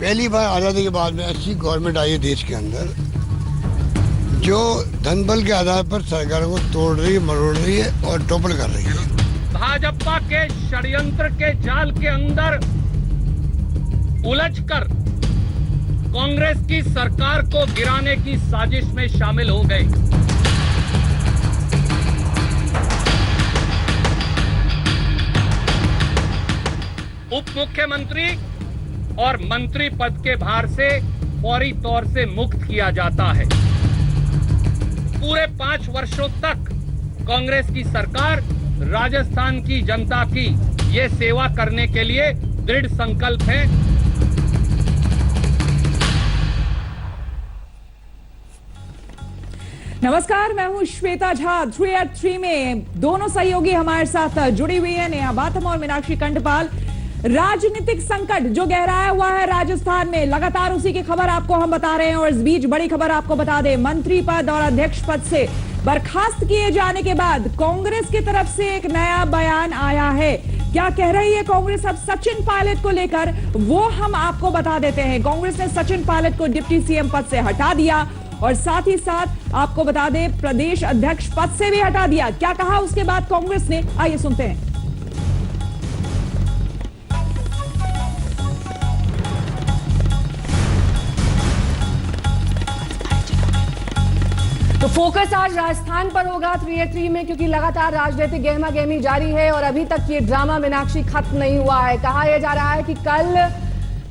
पहली बार आज़ादी के बाद में ऐसी गवर्नमेंट आई है देश के अंदर जो धन बल के आधार पर सरकार को तोड़ रही है, मरोड़ रही है और टोपल कर रही है। भाजपा के षड्यंत्र के जाल के अंदर उलझकर कांग्रेस की सरकार को गिराने की साजिश में शामिल हो गए। उप मुख्यमंत्री और मंत्री पद के भार से फौरी तौर से मुक्त किया जाता है। पूरे 5 वर्षों तक कांग्रेस की सरकार राजस्थान की जनता की ये सेवा करने के लिए दृढ़ संकल्प है। नमस्कार, मैं हूं श्वेता झा। 3 में दोनों सहयोगी हमारे साथ जुड़ी हुई है, नेहा बाथम और मीनाक्षी कंठपाल। राजनीतिक संकट जो गहराया हुआ है राजस्थान में, लगातार उसी की खबर आपको हम बता रहे हैं। और इस बीच बड़ी खबर आपको बता दें, मंत्री पद और अध्यक्ष पद से बर्खास्त किए जाने के बाद कांग्रेस की तरफ से एक नया बयान आया है। क्या कह रही है कांग्रेस अब सचिन पायलट को लेकर, वो हम आपको बता देते हैं। कांग्रेस ने सचिन पायलट को डिप्टी सीएम पद से हटा दिया और साथ ही साथ आपको बता दें प्रदेश अध्यक्ष पद से भी हटा दिया। क्या कहा उसके बाद कांग्रेस ने, आइए सुनते हैं। तो फोकस आज राजस्थान पर होगा 3 में, क्योंकि लगातार राजनीतिक गहमा गहमी जारी है और अभी तक ये ड्रामा मीनाक्षी खत्म नहीं हुआ है। कहा यह जा रहा है कि कल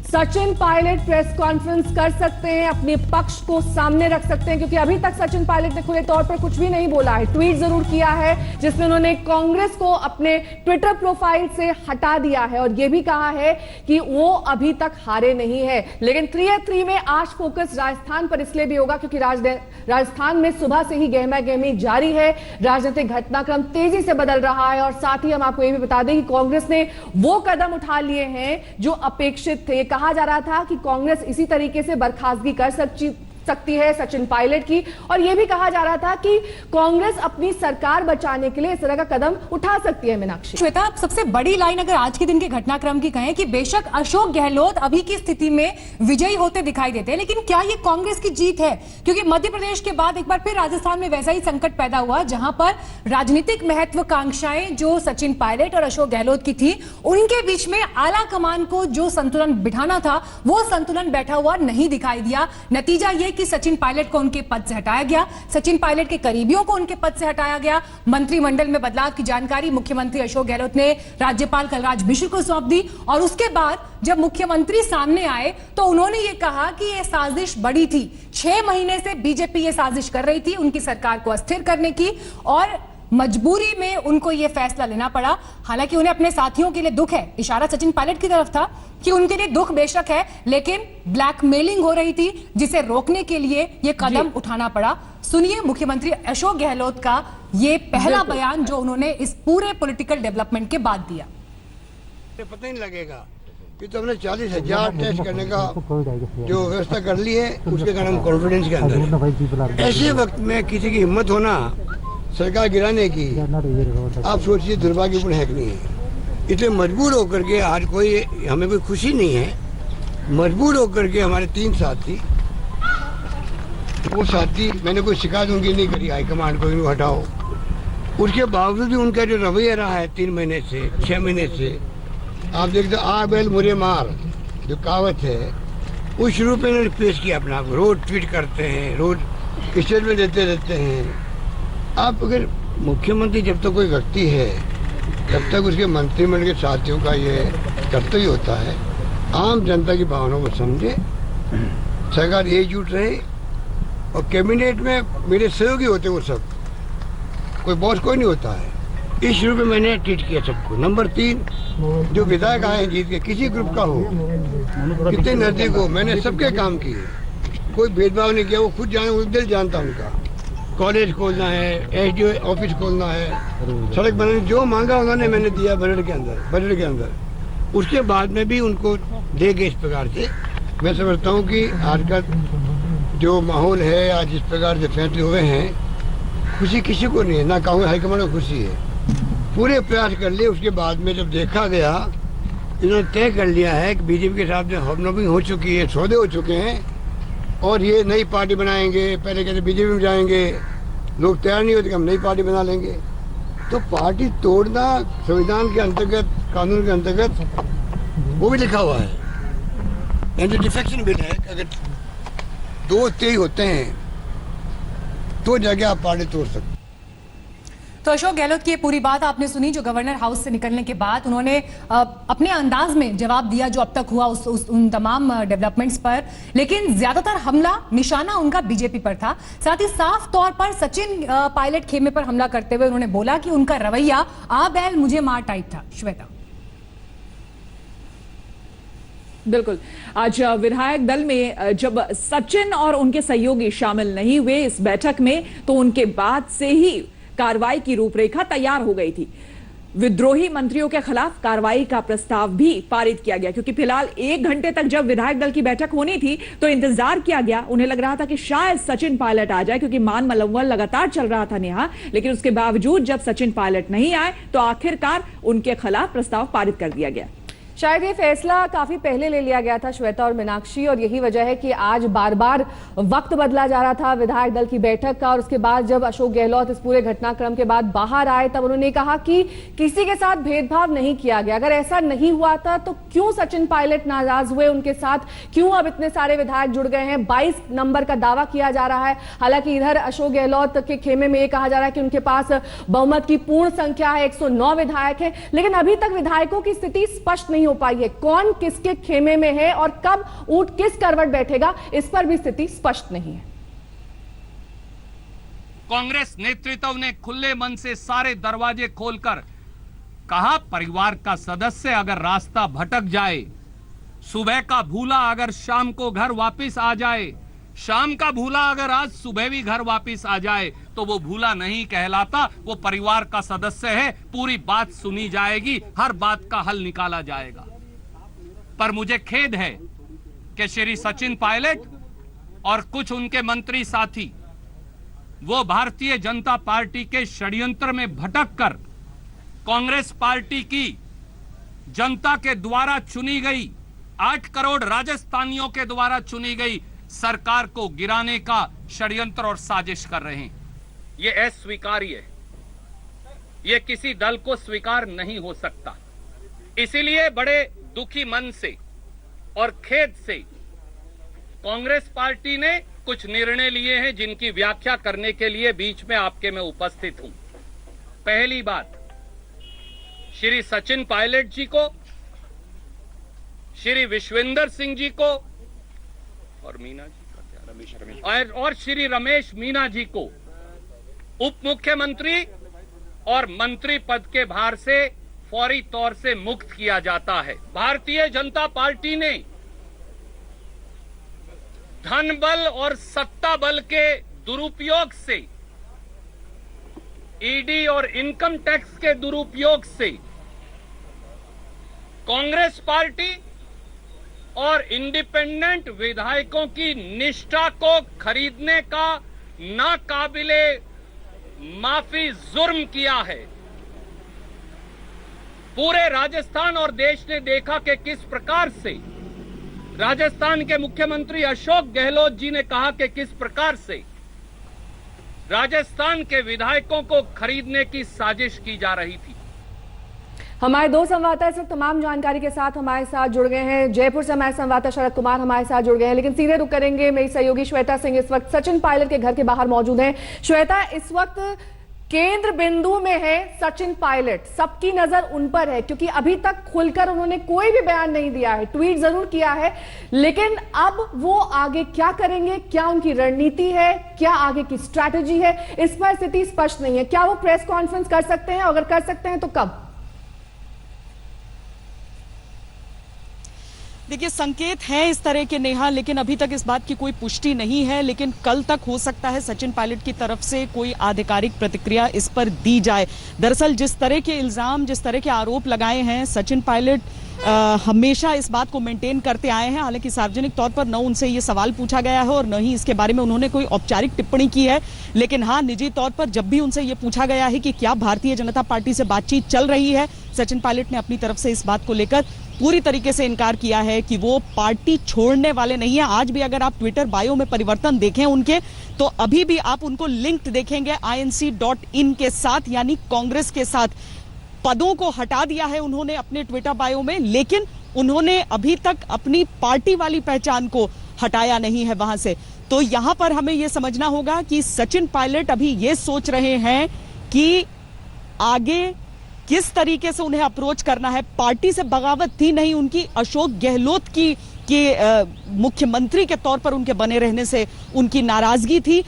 सचिन पायलट प्रेस कॉन्फ्रेंस कर सकते हैं, अपने पक्ष को सामने रख सकते हैं, क्योंकि अभी तक सचिन पायलट ने खुले तौर पर कुछ भी नहीं बोला है। ट्वीट जरूर किया है जिसमें उन्होंने कांग्रेस को अपने ट्विटर प्रोफाइल से हटा दिया है और यह भी कहा है कि वो अभी तक हारे नहीं है। लेकिन 3 में आज फोकस राजस्थान पर इसलिए भी होगा क्योंकि राजस्थान में सुबह से ही गहमा गहमी जारी है, राजनीतिक घटनाक्रम तेजी से बदल रहा है और साथ ही हम आपको यह भी बता दें कि कांग्रेस ने वो कदम उठा लिए हैं जो अपेक्षित थे। कहा जा रहा था कि कांग्रेस इसी तरीके से बर्खास्तगी कर सकती है सचिन पायलट की, और यह भी कहा जा रहा था कि कांग्रेस अपनी सरकार बचाने के लिए इस तरह का कदम उठा सकती है। मीनाक्षी, श्वेता, आप सबसे बड़ी लाइन अगर आज के दिन के घटनाक्रम की कहें कि बेशक अशोक गहलोत अभी की स्थिति में विजयी होते दिखाई देते हैं, लेकिन क्या ये कांग्रेस की जीत है? क्योंकि मध्य प्रदेश के बाद एक बार फिर राजस्थान में वैसा ही संकट पैदा हुआ जहां पर राजनीतिक महत्वाकांक्षाएं जो सचिन पायलट और अशोक गहलोत की थी, उनके बीच में आला कमान को जो संतुलन बिठाना था वो संतुलन बैठा हुआ नहीं दिखाई दिया। नतीजा ये कि सचिन पायलट को उनके पद से हटाया गया, सचिन पायलट के करीबियों को उनके पद से हटाया गया। मंत्रिमंडल में बदलाव की जानकारी मुख्यमंत्री अशोक गहलोत ने राज्यपाल कलराज मिश्र को सौंप दी और उसके बाद जब मुख्यमंत्री सामने आए तो उन्होंने ये कहा कि यह साजिश बड़ी थी। 6 महीने से बीजेपी ये साजिश कर रही थी उनकी सरकार को अस्थिर करने की और मजबूरी में उनको यह फैसला लेना पड़ा। हालांकि उन्हें अपने साथियों के लिए दुख है, इशारा सचिन पायलट की तरफ था कि उनके लिए दुख बेशक है, लेकिन ब्लैकमेलिंग हो रही थी जिसे रोकने के लिए यह कदम उठाना पड़ा। सुनिए मुख्यमंत्री अशोक गहलोत का यह पहला बयान जो उन्होंने इस पूरे पॉलिटिकल डेवलपमेंट के बाद दिया। पता नहीं लगेगा कि तो हमने 40,000 टेस्ट करने का जो व्यवस्था कर ली है, उसके कारण हम कॉन्फिडेंस के अंदर। ऐसे वक्त में किसी की हिम्मत होना सरकार गिराने की, आप सोचिए दुर्भाग्यपूर्ण है कि नहीं है। इतने मजबूर होकर के आज कोई हमें कोई खुशी नहीं है, मजबूर होकर के हमारे 3 साथी, वो साथी मैंने कोई शिकायत उनकी नहीं करी हाईकमांड को इनको हटाओ, उसके बावजूद भी उनका जो रवैया रहा है 3 महीने से 6 महीने से, आप देखते आ बैल मुझे मार जो कहावत है उस रूप में इन्होंने पेश किया अपना। रोज ट्वीट करते हैं, रोज स्टेटमेंट देते रहते हैं। आप अगर मुख्यमंत्री जब तक कोई व्यक्ति है तब तक उसके मंत्रिमंडल के साथियों का ये कर्तव्य होता है आम जनता की भावनाओं को समझे, सरकार एकजुट रहे और कैबिनेट में मेरे सहयोगी होते वो सब, कोई बॉस कोई नहीं होता है। इस रूप में मैंने ट्वीट किया सबको। नंबर 3, जो विधायक आए हैं जीत के, किसी ग्रुप का हो, कितने नजदीक हो, मैंने सबके काम किए, कोई भेदभाव नहीं किया। वो खुद जाने, दिल जानता उनका। कॉलेज खोलना है, एसडीओ ऑफिस खोलना है, सड़क बनाने, जो मांगा उन्होंने मैंने दिया बजट के अंदर। उसके बाद में भी उनको दे गए इस प्रकार से। मैं समझता हूँ कि आज का जो माहौल है, आज इस प्रकार से फैसले हुए हैं, खुशी किसी को नहीं है, ना कहूँ हाईकमांड को खुशी है। पूरे प्रयास कर लिए, उसके बाद में जब देखा गया इन्होंने तय कर लिया है कि बीजेपी के साथ हॉबनॉबिंग हो चुकी है, सौदे हो चुके हैं और ये नई पार्टी बनाएंगे। पहले कहते बीजेपी में जाएंगे, लोग तैयार नहीं होते कि हम नई पार्टी बना लेंगे। तो पार्टी तोड़ना संविधान के अंतर्गत, कानून के अंतर्गत वो भी लिखा हुआ है। जो डिफेक्शन बिल है, अगर 2-3 होते हैं तो जाके आप पार्टी तोड़ सकते। तो अशोक गहलोत की ये पूरी बात आपने सुनी, जो गवर्नर हाउस से निकलने के बाद उन्होंने अपने अंदाज में जवाब दिया जो अब तक हुआ उन तमाम डेवलपमेंट्स पर, लेकिन ज्यादातर हमला निशाना उनका बीजेपी पर था। साथ ही साफ तौर पर सचिन पायलट खेमे पर हमला करते हुए उन्होंने बोला कि उनका रवैया आ बैल मुझे मार टाइप था। श्वेता। बिल्कुल, आज विधायक दल में जब सचिन और उनके सहयोगी शामिल नहीं हुए इस बैठक में, तो उनके बाद से ही कार्रवाई की रूपरेखा तैयार हो गई थी। विद्रोही मंत्रियों के खिलाफ कार्रवाई का प्रस्ताव भी पारित किया गया, क्योंकि फिलहाल 1 घंटे तक जब विधायक दल की बैठक होनी थी तो इंतजार किया गया। उन्हें लग रहा था कि शायद सचिन पायलट आ जाए, क्योंकि मान मलम्वल लगातार चल रहा था नेहा, लेकिन उसके बावजूद जब सचिन पायलट नहीं आए तो आखिरकार उनके खिलाफ प्रस्ताव पारित कर दिया गया। शायद ये फैसला काफी पहले ले लिया गया था श्वेता और मीनाक्षी, और यही वजह है कि आज बार बार वक्त बदला जा रहा था विधायक दल की बैठक का। और उसके बाद जब अशोक गहलोत इस पूरे घटनाक्रम के बाद बाहर आए, तब उन्होंने कहा कि किसी के साथ भेदभाव नहीं किया गया। अगर ऐसा नहीं हुआ था तो क्यों सचिन पायलट नाराज हुए उनके साथ, क्यों अब इतने सारे विधायक जुड़ गए हैं? 22 नंबर का दावा किया जा रहा है। हालांकि इधर अशोक गहलोत के खेमे में ये कहा जा रहा है कि उनके पास बहुमत की पूर्ण संख्या है, 109 विधायक है, लेकिन अभी तक विधायकों की स्थिति स्पष्ट नहीं हो पाई है। कौन किसके खेमे में है और कब ऊंट किस करवट बैठेगा, इस पर भी स्थिति स्पष्ट नहीं है। कांग्रेस नेतृत्व ने खुले मन से सारे दरवाजे खोलकर कहा, परिवार का सदस्य अगर रास्ता भटक जाए, सुबह का भूला अगर शाम को घर वापस आ जाए, शाम का भूला अगर आज सुबह भी घर वापस आ जाए, तो वो भूला नहीं कहलाता, वो परिवार का सदस्य है। पूरी बात सुनी जाएगी, हर बात का हल निकाला जाएगा। पर मुझे खेद है कि श्री सचिन पायलट और कुछ उनके मंत्री साथी वो भारतीय जनता पार्टी के षड्यंत्र में भटककर कांग्रेस पार्टी की जनता के द्वारा चुनी गई 8 करोड़ राजस्थानियों के द्वारा चुनी गई सरकार को गिराने का षड्यंत्र और साजिश कर रहे हैं। ये अस्वीकार्य है, ये किसी दल को स्वीकार नहीं हो सकता। इसीलिए बड़े दुखी मन से और खेद से कांग्रेस पार्टी ने कुछ निर्णय लिए हैं, जिनकी व्याख्या करने के लिए बीच में आपके मैं उपस्थित हूं। पहली बात, श्री सचिन पायलट जी को, श्री विश्वेंद्र सिंह जी को और मीना जी का क्या, और श्री रमेश मीना जी को उप मुख्यमंत्री और मंत्री पद के भार से फौरी तौर से मुक्त किया जाता है। भारतीय जनता पार्टी ने धन बल और सत्ता बल के दुरुपयोग से, ईडी और इनकम टैक्स के दुरुपयोग से कांग्रेस पार्टी और इंडिपेंडेंट विधायकों की निष्ठा को खरीदने का नाकाबिले माफी जुर्म किया है। पूरे राजस्थान और देश ने देखा कि किस प्रकार से राजस्थान के मुख्यमंत्री अशोक गहलोत जी ने कहा कि किस प्रकार से राजस्थान के विधायकों को खरीदने की साजिश की जा रही थी। हमारे 2 संवाददाता इस वक्त तमाम जानकारी के साथ हमारे साथ जुड़ गए हैं। जयपुर से हमारे संवाददाता शरद कुमार हमारे साथ जुड़ गए हैं, लेकिन सीधे रुक करेंगे मेरी सहयोगी श्वेता सिंह इस वक्त सचिन पायलट के घर के बाहर मौजूद हैं। श्वेता, इस वक्त केंद्र बिंदु में है सचिन पायलट, सबकी नजर उन पर है, क्योंकि अभी तक खुलकर उन्होंने कोई भी बयान नहीं दिया है, ट्वीट जरूर किया है, लेकिन अब वो आगे क्या करेंगे, क्या उनकी रणनीति है, क्या आगे की स्ट्रैटेजी है, इस पर स्थिति स्पष्ट नहीं है। क्या वो प्रेस कॉन्फ्रेंस कर सकते हैं? अगर कर सकते हैं तो कब? देखिए, संकेत हैं इस तरह के नेहा, लेकिन अभी तक इस बात की कोई पुष्टि नहीं है। लेकिन कल तक हो सकता है सचिन पायलट की तरफ से कोई आधिकारिक प्रतिक्रिया इस पर दी जाए। दरअसल जिस तरह के इल्जाम, जिस तरह के आरोप लगाए हैं, सचिन पायलट हमेशा इस बात को मेंटेन करते आए हैं। हालांकि सार्वजनिक तौर पर न उनसे ये सवाल पूछा गया है और न ही इसके बारे में उन्होंने कोई औपचारिक टिप्पणी की है, लेकिन हाँ, निजी तौर पर जब भी उनसे ये पूछा गया है कि क्या भारतीय जनता पार्टी से बातचीत चल रही है, सचिन पायलट ने अपनी तरफ से इस बात को लेकर पूरी तरीके से इनकार किया है कि वो पार्टी छोड़ने वाले नहीं है। आज भी अगर आप ट्विटर बायो में परिवर्तन देखें उनके, तो अभी भी आप उनको लिंक्ड देखेंगे inc.in के साथ, यानी कांग्रेस के साथ। पदों को हटा दिया है उन्होंने अपने ट्विटर बायो में, लेकिन उन्होंने अभी तक अपनी पार्टी वाली पहचान को हटाया नहीं है वहां से। तो यहां पर हमें यह समझना होगा कि सचिन पायलट अभी ये सोच रहे हैं कि आगे किस तरीके से उन्हें अप्रोच करना है। पार्टी से बगावत थी नहीं उनकी, अशोक गहलोत की मुख्यमंत्री के तौर पर उनके बने रहने से उनकी नाराजगी थी।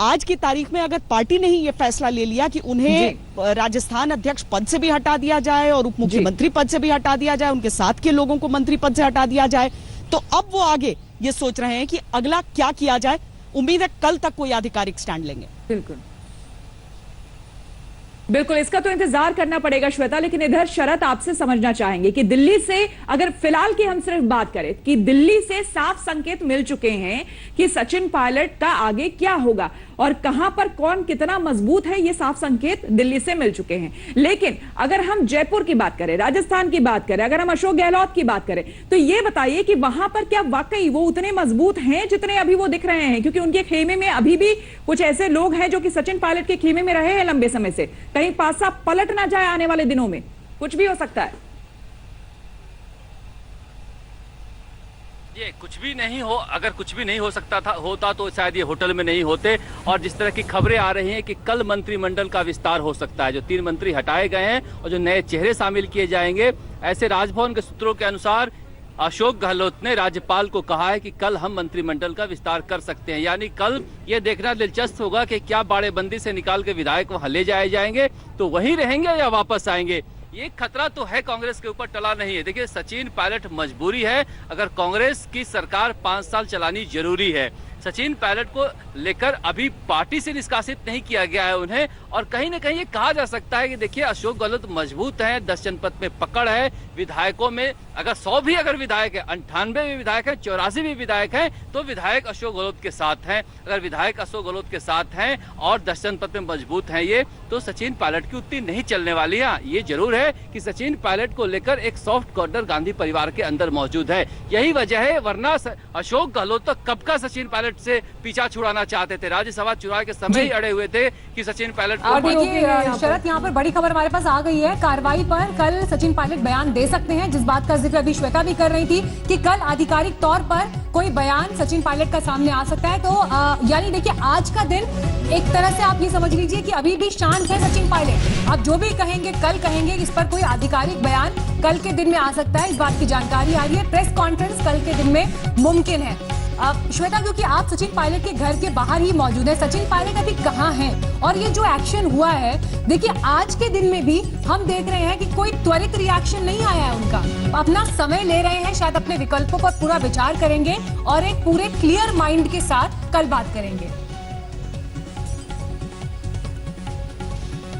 आज की तारीख में अगर पार्टी ने ही यह फैसला ले लिया कि उन्हें राजस्थान अध्यक्ष पद से भी हटा दिया जाए और उप मुख्यमंत्री पद से भी हटा दिया जाए, उनके साथ के लोगों को मंत्री पद से हटा दिया जाए, तो अब वो आगे ये सोच रहे हैं कि अगला क्या किया जाए। उम्मीद है कल तक कोई आधिकारिक स्टैंड लेंगे। बिल्कुल बिल्कुल, इसका तो इंतजार करना पड़ेगा श्वेता। लेकिन इधर शरत आपसे समझना चाहेंगे कि दिल्ली से, अगर फिलहाल की हम सिर्फ बात करें, कि दिल्ली से साफ संकेत मिल चुके हैं कि सचिन पायलट का आगे क्या होगा और कहां पर कौन कितना मजबूत है, ये साफ संकेत दिल्ली से मिल चुके हैं। लेकिन अगर हम जयपुर की बात करें, राजस्थान की बात करें, अगर हम अशोक गहलोत की बात करें, तो ये बताइए कि वहां पर क्या वाकई वो उतने मजबूत हैं जितने अभी वो दिख रहे हैं? क्योंकि उनके खेमे में अभी भी कुछ ऐसे लोग हैं जो कि सचिन पायलट के खेमे में रहे हैं लंबे समय से। कहीं पासा पलट ना जाए आने वाले दिनों में, कुछ भी हो सकता है। ये कुछ भी नहीं हो, अगर कुछ भी नहीं हो सकता था होता तो शायद ये होटल में नहीं होते। और जिस तरह की खबरें आ रही हैं कि कल मंत्रिमंडल का विस्तार हो सकता है, जो 3 मंत्री हटाए गए हैं और जो नए चेहरे शामिल किए जाएंगे, ऐसे राजभवन के सूत्रों के अनुसार अशोक गहलोत ने राज्यपाल को कहा है कि कल हम मंत्रिमंडल का विस्तार कर सकते हैं। यानी कल ये देखना दिलचस्प होगा कि क्या बाड़ेबंदी से निकाल के विधायक वहां ले जाए जाएंगे तो वहीं रहेंगे या वापस आएंगे। ये खतरा तो है, कांग्रेस के ऊपर टला नहीं है। देखिए, सचिन पायलट मजबूरी है, अगर कांग्रेस की सरकार 5 साल चलानी जरूरी है। सचिन पायलट को लेकर अभी पार्टी से निष्कासित नहीं किया गया है उन्हें, और कहीं ना कहीं ये कहा जा सकता है कि देखिए अशोक गहलोत मजबूत है, 10 जनपद में पकड़ है, विधायकों में अगर 100 भी अगर विधायक है, 98 भी विधायक है, 84 भी विधायक हैं, तो विधायक अशोक गहलोत के साथ हैं। अगर विधायक अशोक गहलोत के साथ हैं और 10 जनपद में मजबूत हैं ये, तो सचिन पायलट की उतनी नहीं चलने वाली है। ये जरूर है कि सचिन पायलट को लेकर एक सॉफ्ट कॉर्नर गांधी परिवार के अंदर मौजूद है। यही वजह है, वरना अशोक गहलोत तो कब का सचिन पायलट से पीछा छुड़ाना चाहते थे, राज्यसभा चुनाव के समय ही अड़े हुए थे कि सचिन पायलट को। और देखिए शरद, यहाँ पर बड़ी खबर हमारे पास आ गई है। कार्रवाई पर कल सचिन पायलट बयान दे सकते हैं, जिस बात का जिक्र अभी श्वेता भी कर रही थी कि कल आधिकारिक तौर पर कोई बयान सचिन पायलट का सामने आ सकता है। तो यानी देखिए, आज का दिन एक तरह से आप ये समझ लीजिए कि अभी भी शांत है सचिन पायलट। आप जो भी कहेंगे कल कहेंगे, इस पर कोई आधिकारिक बयान कल के दिन में आ सकता है, इस बात की जानकारी आ रही है। प्रेस कॉन्फ्रेंस कल के दिन में मुमकिन है। श्वेता, क्योंकि आप सचिन पायलट के घर के बाहर ही मौजूद है, सचिन पायलट अभी कहाँ हैं? और ये जो एक्शन हुआ है, देखिए आज के दिन में भी हम देख रहे हैं कि कोई त्वरित रिएक्शन नहीं आया है उनका। अपना समय ले रहे हैं, शायद अपने विकल्पों पर पूरा विचार करेंगे और एक पूरे क्लियर माइंड के साथ कल बात करेंगे।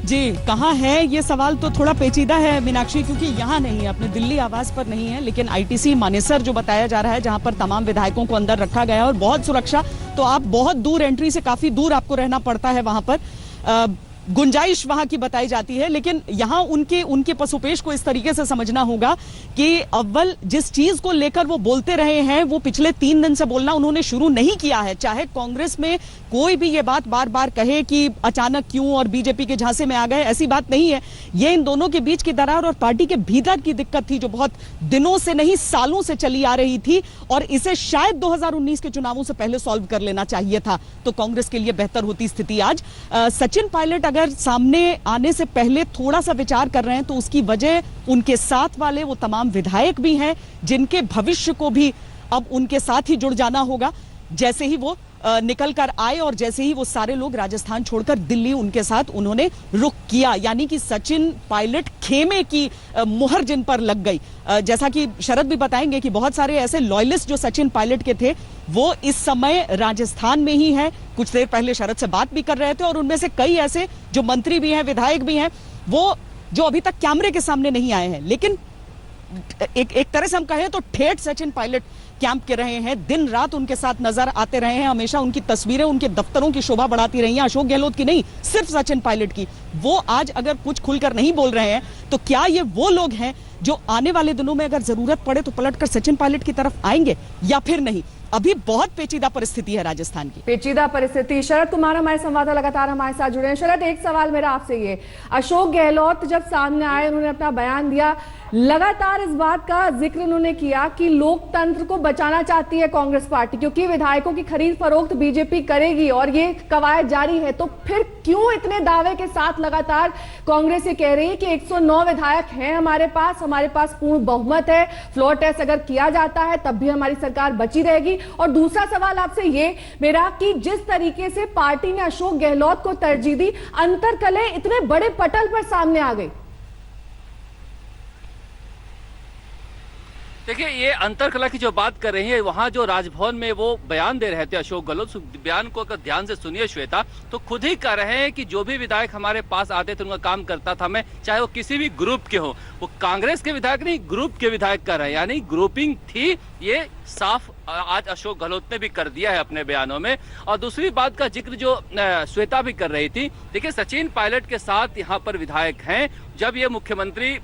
जी, कहाँ है ये सवाल तो थोड़ा पेचीदा है मीनाक्षी, क्योंकि यहाँ नहीं है, अपने दिल्ली आवास पर नहीं है, लेकिन आईटीसी मानेसर जो बताया जा रहा है, जहाँ पर तमाम विधायकों को अंदर रखा गया है और बहुत सुरक्षा, तो आप बहुत दूर, एंट्री से काफी दूर आपको रहना पड़ता है वहां पर। गुंजाइश वहां की बताई जाती है, लेकिन यहां उनके पसुपेश को इस तरीके से समझना होगा कि अव्वल जिस चीज को लेकर वो बोलते रहे हैं, वो पिछले 3 दिन से बोलना उन्होंने शुरू नहीं किया है। चाहे कांग्रेस में कोई भी ये बात बार बार कहे कि अचानक क्यों और बीजेपी के झांसे में आ गए, ऐसी बात नहीं है। ये इन दोनों के बीच की दरार और पार्टी के भीतर की दिक्कत थी, जो बहुत दिनों से नहीं सालों से चली आ रही थी, और इसे शायद 2019 के चुनावों से पहले सॉल्व कर लेना चाहिए था, तो कांग्रेस के लिए बेहतर होती स्थिति आज। सचिन पायलट अगर सामने आने से पहले थोड़ा सा विचार कर रहे हैं, तो उसकी वजह उनके साथ वाले वो तमाम विधायक भी हैं, जिनके भविष्य को भी अब उनके साथ ही जुड़ जाना होगा। जैसे ही वो निकल कर आए और जैसे ही वो सारे लोग राजस्थान छोड़कर दिल्ली उनके साथ उन्होंने रुख किया, यानी कि सचिन पायलट खेमे की मुहर जिन पर लग गई। जैसा कि शरद भी बताएंगे कि बहुत सारे ऐसे लॉयलिस्ट जो सचिन पायलट के थे, वो इस समय राजस्थान में ही हैं। कुछ देर पहले शरद से बात भी कर रहे थे, और उनमें से कई ऐसे जो मंत्री भी हैं, विधायक भी हैं, वो जो अभी तक कैमरे के सामने नहीं आए हैं, लेकिन एक तरह से हम कहें तो ठेठ सचिन पायलट कैंप के रहे हैं, दिन रात उनके साथ नजर आते रहे हैं, हमेशा उनकी तस्वीरें उनके दफ्तरों की शोभा बढ़ाती रही हैं, अशोक गहलोत की नहीं, सिर्फ सचिन पायलट की। वो आज अगर कुछ खुलकर नहीं बोल रहे हैं तो क्या ये वो लोग हैं जो आने वाले दिनों में अगर जरूरत पड़े तो पलटकर सचिन पायलट की तरफ आएंगे या फिर नहीं? अभी बहुत पेचीदा परिस्थिति है राजस्थान की, पेचीदा परिस्थिति। शरद कुमार हमारे संवाददाता लगातार हमारे साथ जुड़े हैं। शरद, एक सवाल मेरा आपसे ये, अशोक गहलोत जब सामने आए, उन्होंने अपना बयान दिया, लगातार इस बात का जिक्र उन्होंने किया कि लोकतंत्र को बचाना चाहती है कांग्रेस पार्टी, क्योंकि विधायकों की खरीद फरोख्त बीजेपी करेगी और ये कवायद जारी है। तो फिर क्यों इतने दावे के साथ लगातार कांग्रेस ये कह रही है कि 109 विधायक हैं हमारे पास पूर्ण बहुमत है, फ्लोर टेस्ट अगर किया जाता है तब भी हमारी सरकार बची रहेगी? और दूसरा सवाल आपसे ये मेरा कि जिस तरीके से पार्टी ने अशोक गहलोत को तरजीह दी, अंतरकलह इतने बड़े पटल पर सामने आ गई। देखिए, ये अंतरकलह की जो बात कर रही है, वहां जो राजभवन में वो बयान दे रहे थे अशोक गहलोत, बयान को अगर ध्यान से सुनिए श्वेता, तो खुद ही कह रहे हैं कि जो भी विधायक हमारे पास आते थे उनका काम करता था मैं, चाहे वो किसी भी ग्रुप के हो, वो कांग्रेस के विधायक नहीं ग्रुप के विधायक कर रहे हैं, यानी ग्रुपिंग थी, ये साफ आज अशोक गहलोत ने भी कर दिया है अपने बयानों में। और दूसरी बात का जिक्र जो श्वेता भी कर रही थी, देखिए सचिन पायलट के साथ यहाँ पर विधायक हैं, जब ये मुख्यमंत्री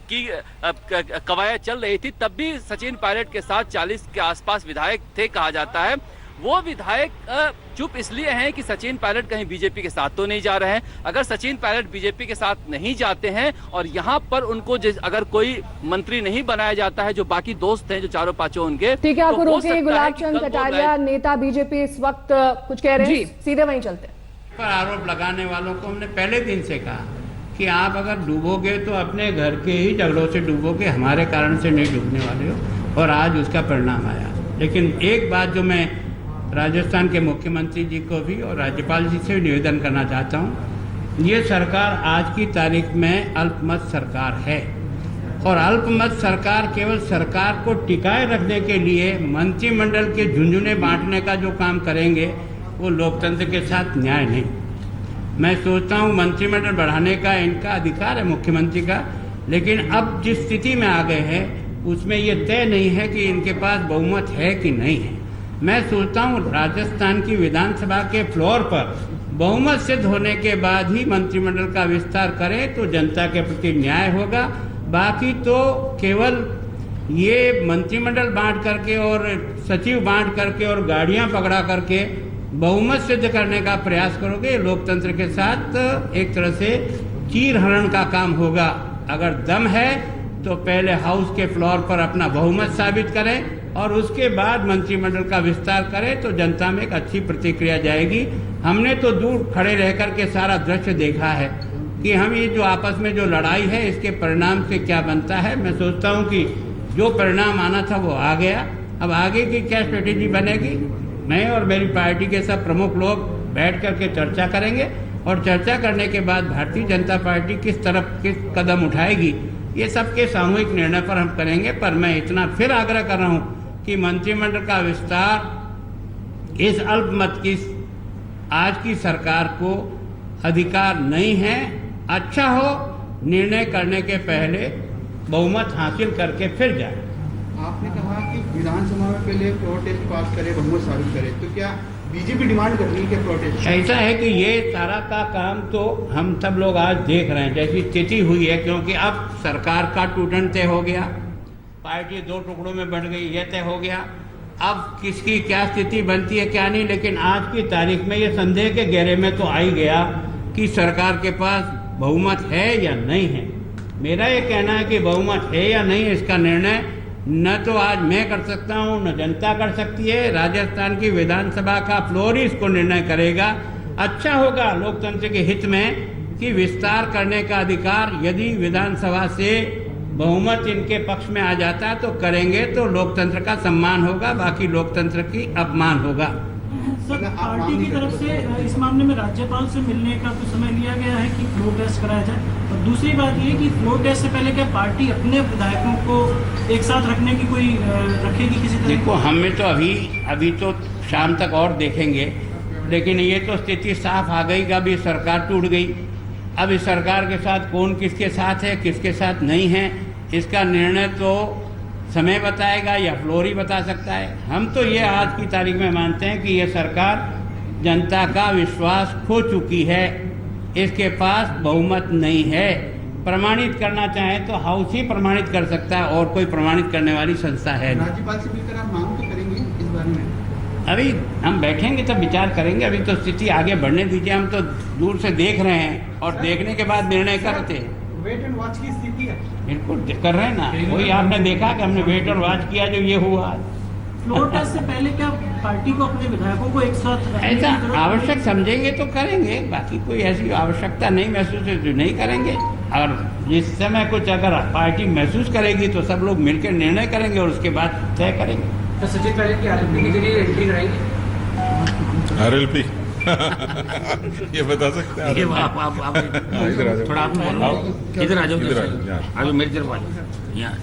की कवायद चल रही थी तब भी सचिन पायलट के साथ 40 के आसपास विधायक थे कहा जाता है। वो विधायक चुप इसलिए हैं कि सचिन पायलट कहीं बीजेपी के साथ तो नहीं जा रहे हैं। अगर सचिन पायलट बीजेपी के साथ नहीं जाते हैं और यहाँ पर उनको अगर कोई मंत्री नहीं बनाया जाता है, जो बाकी दोस्त हैं जो चारों पांचों उनके, ठीक है, आपको रोके गुलाब चंद कटारिया, नेता बीजेपी इस वक्त कुछ कह रहे हैं, सीधे वहीं चलते। पर आरोप लगाने वालों को हमने पहले दिन से कहा कि आप अगर डूबोगे तो अपने घर के ही झगड़ों से डूबोगे, हमारे कारण से नहीं डूबने वाले हो, और आज उसका परिणाम आया। लेकिन एक बात जो मैं राजस्थान के मुख्यमंत्री जी को भी और राज्यपाल जी से भी निवेदन करना चाहता हूँ, ये सरकार आज की तारीख में अल्पमत सरकार है, और अल्पमत सरकार केवल सरकार को टिकाए रखने के लिए मंत्रिमंडल के झुंझुने बांटने का जो काम करेंगे वो लोकतंत्र के साथ न्याय नहीं। मैं सोचता हूँ मंत्रिमंडल बढ़ाने का इनका अधिकार है मुख्यमंत्री का, लेकिन अब जिस स्थिति में आ गए हैं उसमें ये तय नहीं है कि इनके पास बहुमत है कि नहीं है। मैं सोचता हूँ राजस्थान की विधानसभा के फ्लोर पर बहुमत सिद्ध होने के बाद ही मंत्रिमंडल का विस्तार करें तो जनता के प्रति न्याय होगा। बाकी तो केवल ये मंत्रिमंडल बांट करके और सचिव बांट करके और गाड़ियाँ पकड़ा करके बहुमत सिद्ध करने का प्रयास करोगे, लोकतंत्र के साथ एक तरह से चीरहरण का काम होगा। अगर दम है तो पहले हाउस के फ्लोर पर अपना बहुमत साबित करें और उसके बाद मंत्रिमंडल का विस्तार करें तो जनता में एक अच्छी प्रतिक्रिया जाएगी। हमने तो दूर खड़े रह कर के सारा दृश्य देखा है कि हम ये जो आपस में जो लड़ाई है इसके परिणाम से क्या बनता है। मैं सोचता हूँ कि जो परिणाम आना था वो आ गया। अब आगे की क्या स्ट्रेटेजी बनेगी, मैं और मेरी पार्टी के सब प्रमुख लोग बैठ करके चर्चा करेंगे और चर्चा करने के बाद भारतीय जनता पार्टी किस कदम उठाएगी ये सबके सामूहिक निर्णय पर हम करेंगे। पर मैं इतना फिर आग्रह कर रहा हूँ कि मंत्रिमंडल का विस्तार इस अल्पमत की आज की सरकार को अधिकार नहीं है। अच्छा हो निर्णय करने के पहले बहुमत हासिल करके फिर जाए। आपने कहा कि विधानसभा में पहले फ्लोर टेस्ट पास करे, बहुमत साबित करे, तो क्या बीजेपी डिमांड कर रही है कि फ्लोर टेस्ट? ऐसा है कि ये सारा का काम तो हम सब लोग आज देख रहे हैं जैसी स्थिति हुई है, क्योंकि अब सरकार का टूटन तय हो गया, पार्टी दो टुकड़ों में बंट गई, यह तय हो गया। अब किसकी क्या स्थिति बनती है क्या नहीं, लेकिन आज की तारीख में ये संदेह के घेरे में तो आ ही गया कि सरकार के पास बहुमत है या नहीं है। मेरा ये कहना है कि बहुमत है या नहीं इसका निर्णय न तो आज मैं कर सकता हूँ न जनता कर सकती है। राजस्थान की विधानसभा का फ्लोर ही इसको निर्णय करेगा। अच्छा होगा लोकतंत्र के हित में कि विस्तार करने का अधिकार यदि विधानसभा से बहुमत इनके पक्ष में आ जाता है तो करेंगे, तो लोकतंत्र का सम्मान होगा, बाकी लोकतंत्र की अपमान होगा। सर, पार्टी की तरफ से इस मामले में राज्यपाल से मिलने का तो समय लिया गया है कि फ्लोर टेस्ट कराया जाए, और दूसरी बात ये कि फ्लोर टेस्ट से पहले क्या पार्टी अपने विधायकों को एक साथ रखने की कोई रखेगी किसी तरह? देखो, हमें तो अभी तो शाम तक और देखेंगे, लेकिन ये तो स्थिति साफ आ गई कि अभी सरकार टूट गई। अब इस सरकार के साथ कौन किसके साथ है किसके साथ नहीं है इसका निर्णय तो समय बताएगा या फ्लोर ही बता सकता है। हम तो ये आज की तारीख में मानते हैं कि ये सरकार जनता का विश्वास खो चुकी है, इसके पास बहुमत नहीं है। प्रमाणित करना चाहे तो हाउस ही प्रमाणित कर सकता है और कोई प्रमाणित करने वाली संस्था है नहीं। राज्यपाल से मिलकर आप मांग तो करेंगे इस बारे में? अभी हम बैठेंगे तब विचार करेंगे, अभी तो स्थिति आगे बढ़ने दीजिए। हम तो दूर से देख रहे हैं और देखने के बाद निर्णय करते हैं। वेट एंड वॉच की स्थिति है। बिल्कुल कर रहे हैं ना, वही आपने देखा कि हमने वेट और वॉच किया जो ये हुआ। फ्लोर टेस्ट से पहले क्या पार्टी को अपने विधायकों को एक साथ रखने की ऐसा जरूरत आवश्यक समझेंगे तो करेंगे, बाकी कोई ऐसी आवश्यकता नहीं महसूस है तो नहीं करेंगे। और जिस समय कुछ अगर पार्टी महसूस करेगी तो सब लोग मिलकर निर्णय करेंगे और उसके बाद तय करेंगे। तो सचिन पायलट की आरएलपी के जरिए एंट्री कराएंगे? आरएलपी ये बता सकते हैं? आप इधर आ जाओ, थोड़ा आप इधर आ जाओ, आ जाओ मेरी तरफ आ जाओ यहाँ।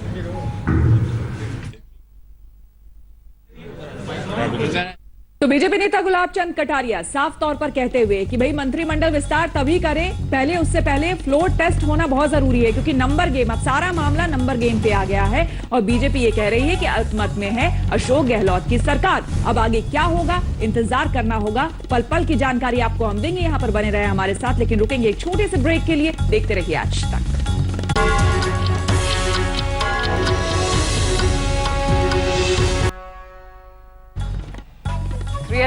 तो बीजेपी नेता गुलाब चंद कटारिया साफ तौर पर कहते हुए कि भाई मंत्रिमंडल विस्तार तभी करें, पहले उससे पहले फ्लोर टेस्ट होना बहुत जरूरी है, क्योंकि नंबर गेम, अब सारा मामला नंबर गेम पे आ गया है। और बीजेपी ये कह रही है कि अल्पमत में है अशोक गहलोत की सरकार। अब आगे क्या होगा, इंतजार करना होगा। पल पल की जानकारी आपको हम देंगे, यहां पर बने रहे हमारे साथ। लेकिन रुकेंगे एक छोटे से ब्रेक के लिए, देखते रहिए आज तक।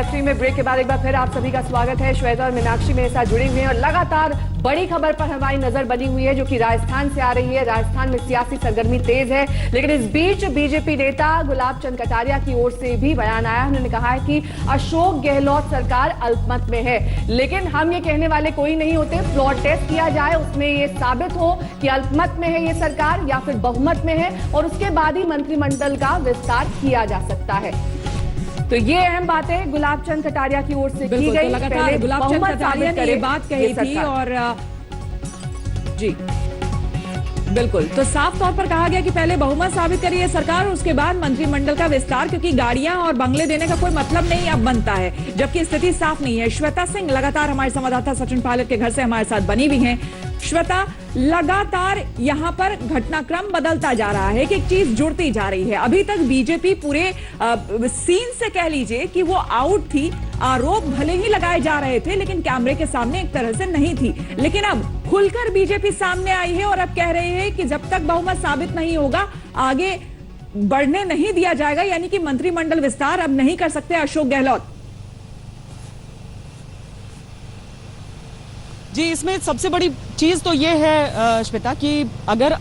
थ्री में ब्रेक के बाद एक बार फिर आप सभी का स्वागत है। श्वेता और मीनाक्षी मेरे साथ जुड़ी हुई हैं और लगातार बड़ी खबर पर हमारी नजर बनी हुई है जो कि राजस्थान से आ रही है। राजस्थान में सियासी सरगर्मी तेज है, लेकिन इस बीच बीजेपी नेता गुलाब चंद कटारिया की ओर से भी बयान आया। उन्होंने कहा है कि अशोक गहलोत सरकार अल्पमत में है, लेकिन हम ये कहने वाले कोई नहीं होते। फ्लोर टेस्ट किया जाए, उसमें ये साबित हो कि अल्पमत में है ये सरकार या फिर बहुमत में है, और उसके बाद ही मंत्रिमंडल का विस्तार किया जा सकता है। तो ये अहम बातें गुलाब चंद कटारिया की ओर से की गई। लगातार गुलाब चंद कटारिया ने ये बात कही थी और जी बिल्कुल, तो साफ तौर पर कहा गया कि पहले बहुमत साबित करिए सरकार और उसके बाद मंत्रिमंडल का विस्तार, क्योंकि गाड़ियां और बंगले देने का कोई मतलब नहीं अब बनता है, जबकि स्थिति साफ नहीं है। श्वेता सिंह लगातार हमारे संवाददाता सचिन पायलट के घर से हमारे साथ बनी हुई हैं। श्वेता, लगातार यहां पर घटनाक्रम बदलता जा रहा है, कि एक चीज जुड़ती जा रही है। अभी तक बीजेपी पूरे सीन से कह लीजिए कि वो आउट थी। आरोप भले ही लगाए जा रहे थे, लेकिन कैमरे के सामने एक तरह से नहीं थी। लेकिन अब खुलकर बीजेपी सामने आई है और अब कह रहे हैं कि जब तक बहुमत साबित नहीं होगा आगे बढ़ने नहीं दिया जाएगा, यानी कि मंत्रिमंडल विस्तार अब नहीं कर सकते अशोक गहलोत। जी, इसमें सबसे बड़ी चीज तो ये है श्वेता कि अगर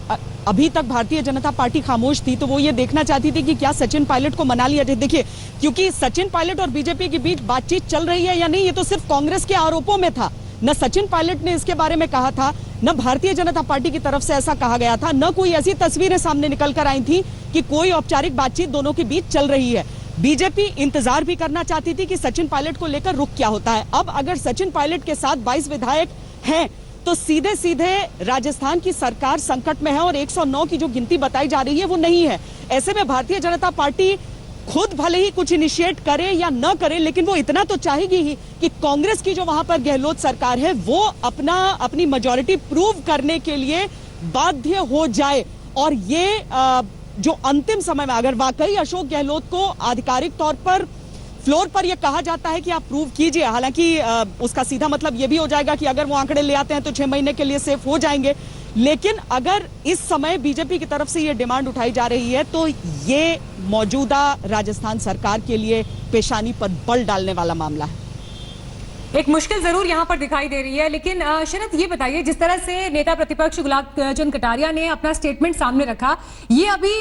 अभी तक भारतीय जनता पार्टी खामोश थी तो वो ये देखना चाहती थी कि क्या सचिन पायलट को मना लिया जाए। देखिए, क्योंकि सचिन पायलट और बीजेपी के बीच बातचीत चल रही है या नहीं, ये तो सिर्फ कांग्रेस के आरोपों में था। न सचिन पायलट ने इसके बारे में कहा था, न भारतीय जनता पार्टी की तरफ से ऐसा कहा गया था, न कोई ऐसी तस्वीरें सामने निकल कर आई थी कि कोई औपचारिक बातचीत दोनों के बीच चल रही है। बीजेपी इंतजार भी करना चाहती थी कि सचिन पायलट को लेकर रुख क्या होता है। अब अगर सचिन पायलट के साथ 22 विधायक हैं तो सीधे सीधे राजस्थान की सरकार संकट में है और 109 की जो गिनती बताई जा रही है वो नहीं है। ऐसे में भारतीय जनता पार्टी खुद भले ही कुछ इनिशिएट करे या न करे, लेकिन वो इतना तो चाहेगी ही कि कांग्रेस की जो वहां पर गहलोत सरकार है वो अपनी मेजॉरिटी प्रूव करने के लिए बाध्य हो जाए। और ये जो अंतिम समय में अगर वाकई अशोक गहलोत को आधिकारिक तौर पर फ्लोर पर यह कहा जाता है कि आप प्रूव कीजिए, हालांकि उसका सीधा मतलब यह भी हो जाएगा कि अगर वो आंकड़े ले आते हैं तो 6 महीने के लिए सेफ हो जाएंगे। लेकिन अगर इस समय बीजेपी की तरफ से यह डिमांड उठाई जा रही है तो ये मौजूदा राजस्थान सरकार के लिए पेशानी पर बल डालने वाला मामला है। एक मुश्किल जरूर यहां पर दिखाई दे रही है। लेकिन शरद, ये बताइए, जिस तरह से नेता प्रतिपक्ष गुलाब चंद कटारिया ने अपना स्टेटमेंट सामने रखा, ये अभी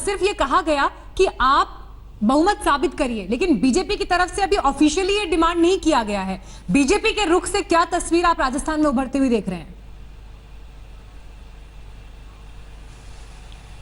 सिर्फ ये कहा गया कि आप बहुमत साबित करिए, लेकिन बीजेपी की तरफ से अभी ऑफिशियली ये डिमांड नहीं किया गया है। बीजेपी के रुख से क्या तस्वीर आप राजस्थान में उभरते हुए देख रहे हैं?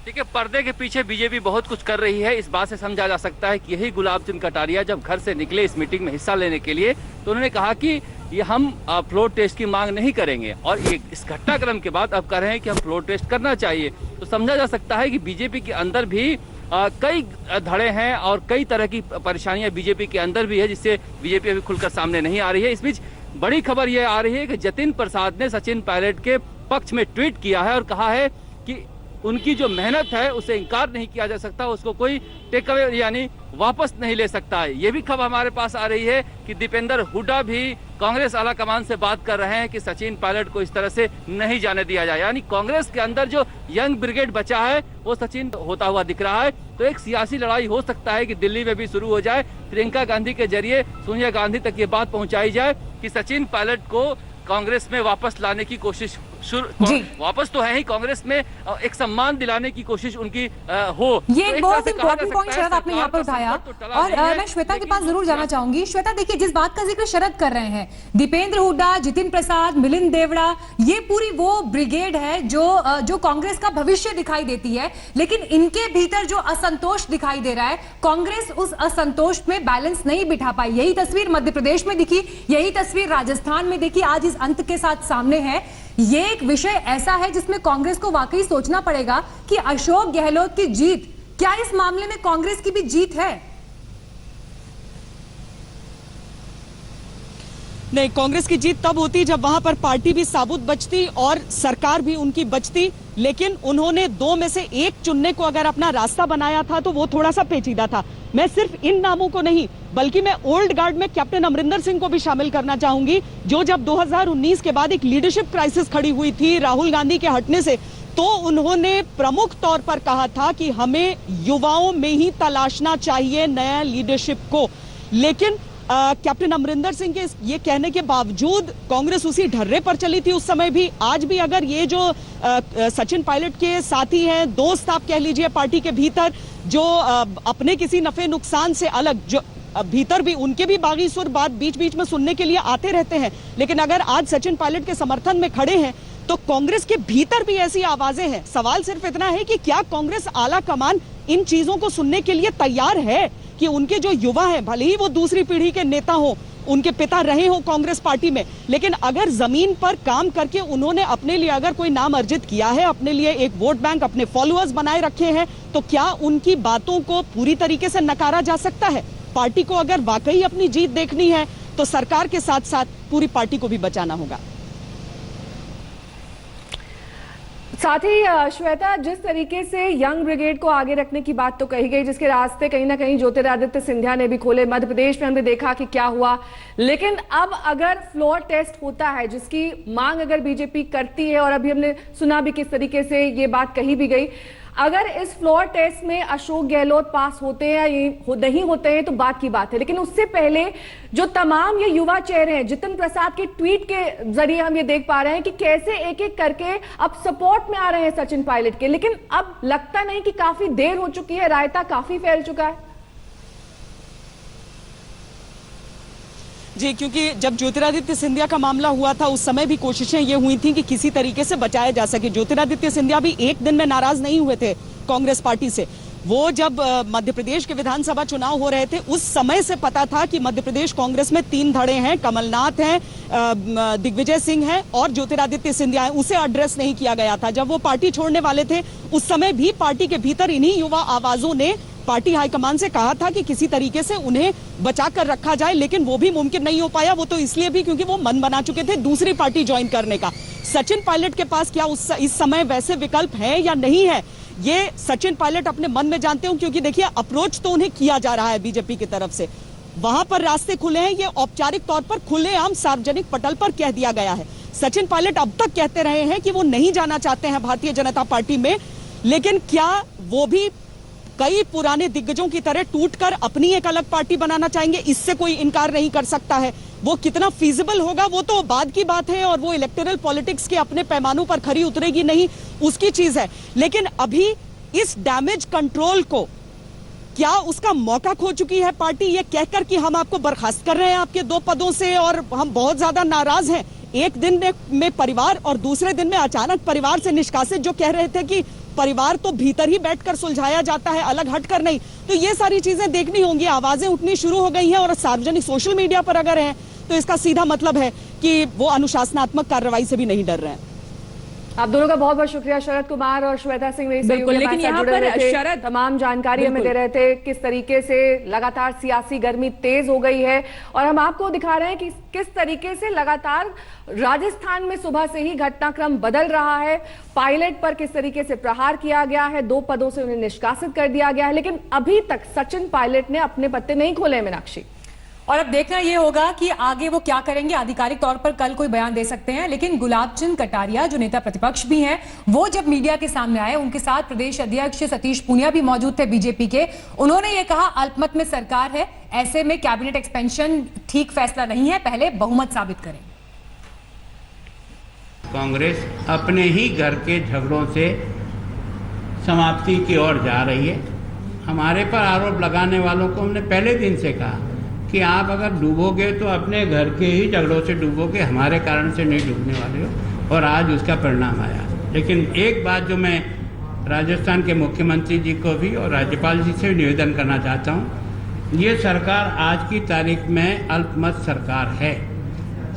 देखिए, पर्दे के पीछे बीजेपी बहुत कुछ कर रही है। इस बात से समझा जा सकता है कि यही गुलाब चंद कटारिया जब घर से निकले इस मीटिंग में हिस्सा लेने के लिए, तो उन्होंने कहा कि ये हम फ्लोर टेस्ट की मांग नहीं करेंगे, और इस घटनाक्रम के बाद अब कह रहे हैं कि हम फ्लोर टेस्ट करना चाहिए। तो समझा जा सकता है कि बीजेपी के अंदर भी कई धड़े हैं और कई तरह की परेशानियां बीजेपी के अंदर भी है, जिससे बीजेपी अभी खुलकर सामने नहीं आ रही है। इस बीच बड़ी खबर यह आ रही है कि जतिन प्रसाद ने सचिन पायलट के पक्ष में ट्वीट किया है और कहा है कि उनकी जो मेहनत है उसे इनकार नहीं किया जा सकता, उसको कोई टेक अवे यानी वापस नहीं ले सकता है। ये भी खबर हमारे पास आ रही है कि दीपेंद्र हुड्डा भी कांग्रेस आला कमान से बात कर रहे हैं कि सचिन पायलट को इस तरह से नहीं जाने दिया जाए। यानी कांग्रेस के अंदर जो यंग ब्रिगेड बचा है वो सचिन होता हुआ दिख रहा है। तो एक सियासी लड़ाई हो सकता है कि दिल्ली में भी शुरू हो जाए, प्रियंका गांधी के जरिए सोनिया गांधी तक ये बात पहुंचाई जाए कि सचिन पायलट को कांग्रेस में वापस लाने की कोशिश वापस तो है ही, कांग्रेस में एक सम्मान दिलाने की कोशिश उनकी हो। ये एक बहुत इंपॉर्टेंट पॉइंट शरद आपने यहाँ पर उठाया और मैं श्वेता के पास जरूर जाना चाहूंगी। श्वेता देखिए, जिस बात का जिक्र शरद कर रहे हैं, दीपेंद्र हुड्डा, जितिन प्रसाद, मिलिंद देवड़ा, ये पूरी वो ब्रिगेड है जो कांग्रेस का भविष्य दिखाई देती है, लेकिन इनके भीतर जो असंतोष दिखाई दे रहा है, कांग्रेस उस असंतोष में बैलेंस नहीं बिठा पाई। यही तस्वीर मध्य प्रदेश में दिखी, यही तस्वीर राजस्थान में दिखी, आज इस अंत के साथ सामने है। ये एक विषय ऐसा है जिसमें कांग्रेस को वाकई सोचना पड़ेगा कि अशोक गहलोत की जीत, क्या इस मामले में कांग्रेस की भी जीत है? नहीं, कांग्रेस की जीत तब होती जब वहां पर पार्टी भी साबुत बचती और सरकार भी उनकी बचती, लेकिन उन्होंने दो में से एक चुनने को अगर अपना रास्ता बनाया था तो वो थोड़ा सा पेचीदा था। मैं सिर्फ इन नामों को नहीं बल्कि मैं ओल्ड गार्ड में कैप्टन अमरिंदर सिंह को भी शामिल करना चाहूंगी, जो जब 2019 के बाद एक लीडरशिप क्राइसिस खड़ी हुई थी राहुल गांधी के हटने से, तो उन्होंने प्रमुख तौर पर कहा था कि हमें युवाओं में ही तलाशना चाहिए नया लीडरशिप को। लेकिन कैप्टन अमरिंदर सिंह के ये कहने के बावजूद कांग्रेस उसी ढर्रे पर चली थी उस समय भी। आज भी अगर ये जो सचिन पायलट के साथी हैं, दोस्त आप कह लीजिए पार्टी के भीतर, जो अपने किसी नफे नुकसान से अलग, जो भीतर भी उनके भी बागी सुर बात बीच बीच में सुनने के लिए आते रहते हैं, लेकिन अगर आज सचिन पायलट के समर्थन में खड़े हैं तो कांग्रेस के भीतर भी ऐसी आवाजें हैं। सवाल सिर्फ इतना है कि क्या कांग्रेस आला कमान इन चीजों को सुनने के लिए तैयार है कि उनके जो युवा हैं, भले ही वो दूसरी पीढ़ी के नेता हो, उनके पिता रहे हो कांग्रेस पार्टी में, लेकिन अगर जमीन पर काम करके उन्होंने अपने लिए अगर कोई नाम अर्जित किया है, अपने लिए एक वोट बैंक, अपने फॉलोअर्स बनाए रखे हैं, तो क्या उनकी बातों को पूरी तरीके से नकारा जा सकता है? पार्टी को अगर वाकई अपनी जीत देखनी है तो सरकार के साथ साथ पूरी पार्टी को भी बचाना होगा। साथ ही श्वेता, जिस तरीके से यंग ब्रिगेड को आगे रखने की बात तो कही गई, जिसके रास्ते कहीं ना कहीं ज्योतिरादित्य सिंधिया ने भी खोले, मध्य प्रदेश में हमने देखा कि क्या हुआ, लेकिन अब अगर फ्लोर टेस्ट होता है जिसकी मांग अगर बीजेपी करती है, और अभी हमने सुना भी किस तरीके से ये बात कही भी गई, अगर इस फ्लोर टेस्ट में अशोक गहलोत पास होते हैं या नहीं होते हैं तो बात की बात है, लेकिन उससे पहले जो तमाम ये युवा चेहरे हैं, जितिन प्रसाद के ट्वीट के जरिए हम ये देख पा रहे हैं कि कैसे एक एक करके अब सपोर्ट में आ रहे हैं सचिन पायलट के, लेकिन अब लगता नहीं कि काफी देर हो चुकी है, रायता काफी फैल चुका है। जी, क्योंकि जब ज्योतिरादित्य सिंधिया का मामला हुआ था उस समय भी कोशिशें ये हुई थी कि किसी तरीके से बचाया जा सके। ज्योतिरादित्य सिंधिया भी एक दिन में नाराज नहीं हुए थे कांग्रेस पार्टी से। वो जब मध्य प्रदेश के विधानसभा चुनाव हो रहे थे उस समय से पता था कि मध्य प्रदेश कांग्रेस में तीन धड़े हैं, कमलनाथ हैं, दिग्विजय सिंह हैं और ज्योतिरादित्य सिंधिया हैं। उसे एड्रेस नहीं किया गया था। जब वो पार्टी छोड़ने वाले थे उस समय भी पार्टी के भीतर इन्हीं युवा आवाजों ने पार्टी हाईकमान से कहा था कि किसी तरीके से उन्हें बचा कर रखा जाए, लेकिन वो भी मुमकिन नहीं हो पाया। वो तो इसलिए भी क्योंकि वो मन बना चुके थे दूसरी पार्टी ज्वाइन करने का। सचिन पायलट के पास क्या इस समय वैसे विकल्प है या नहीं है, ये सचिन पायलट अपने मन में जानते हो, क्योंकि देखिए अप्रोच तो उन्हें किया जा रहा है बीजेपी की तरफ से, वहां पर रास्ते खुले हैं, ये औपचारिक तौर पर खुलेआम सार्वजनिक पटल पर कह दिया गया है। सचिन पायलट अब तक कहते रहे हैं कि वो नहीं जाना चाहते हैं भारतीय जनता पार्टी में, लेकिन क्या वो भी कई पुराने दिग्गजों की तरह टूटकर अपनी एक अलग पार्टी बनाना चाहेंगे? इससे कोई इनकार नहीं कर सकता है। वो कितना फीजिबल होगा वो तो बाद की बात है, और वो इलेक्टोरल पॉलिटिक्स के अपने पैमानों पर खरी उतरेगी नहीं, उसकी चीज है। लेकिन अभी इस डैमेज कंट्रोल को क्या उसका मौका खो चुकी है पार्टी, ये कहकर कि हम आपको बर्खास्त कर रहे हैं आपके 2 पदों से और हम बहुत ज्यादा नाराज हैं। एक दिन में परिवार और दूसरे दिन में अचानक परिवार से निष्कासित, जो कह रहे थे कि परिवार तो भीतर ही बैठकर सुलझाया जाता है, अलग हटकर नहीं। तो ये सारी चीजें देखनी होंगी। आवाजें उठनी शुरू हो गई हैं और सार्वजनिक सोशल मीडिया पर अगर हैं तो इसका सीधा मतलब है कि वो अनुशासनात्मक कार्रवाई से भी नहीं डर रहे हैं। आप दोनों का बहुत बहुत शुक्रिया, शरद कुमार और श्वेता सिंह मेरी बिल्कुल, सहयोगी लेकिन हमारे साथ यहाँ जुड़े पर हुए थे। शरद तमाम जानकारी हमें दे रहे थे किस तरीके से लगातार सियासी गर्मी तेज हो गई है, और हम आपको दिखा रहे हैं कि किस तरीके से लगातार राजस्थान में सुबह से ही घटनाक्रम बदल रहा है। पायलट पर किस तरीके से प्रहार किया गया है, 2 पदों से उन्हें निष्कासित कर दिया गया है, लेकिन अभी तक सचिन पायलट ने अपने पत्ते नहीं खोले मीनाक्षी। और अब देखना यह होगा कि आगे वो क्या करेंगे। आधिकारिक तौर पर कल कोई बयान दे सकते हैं, लेकिन गुलाब चंद कटारिया जो नेता प्रतिपक्ष भी हैं, वो जब मीडिया के सामने आए, उनके साथ प्रदेश अध्यक्ष सतीश पूनिया भी मौजूद थे बीजेपी के। उन्होंने ये कहा अल्पमत में सरकार है, ऐसे में कैबिनेट एक्सपेंशन ठीक फैसला नहीं है, पहले बहुमत साबित करें। कांग्रेस अपने ही घर के झगड़ों से समाप्ति की ओर जा रही है। हमारे पर आरोप लगाने वालों को हमने पहले दिन से कहा कि आप अगर डूबोगे तो अपने घर के ही झगड़ों से डूबोगे, हमारे कारण से नहीं डूबने वाले हो, और आज उसका परिणाम आया। लेकिन एक बात जो मैं राजस्थान के मुख्यमंत्री जी को भी और राज्यपाल जी से निवेदन करना चाहता हूँ, ये सरकार आज की तारीख में अल्पमत सरकार है,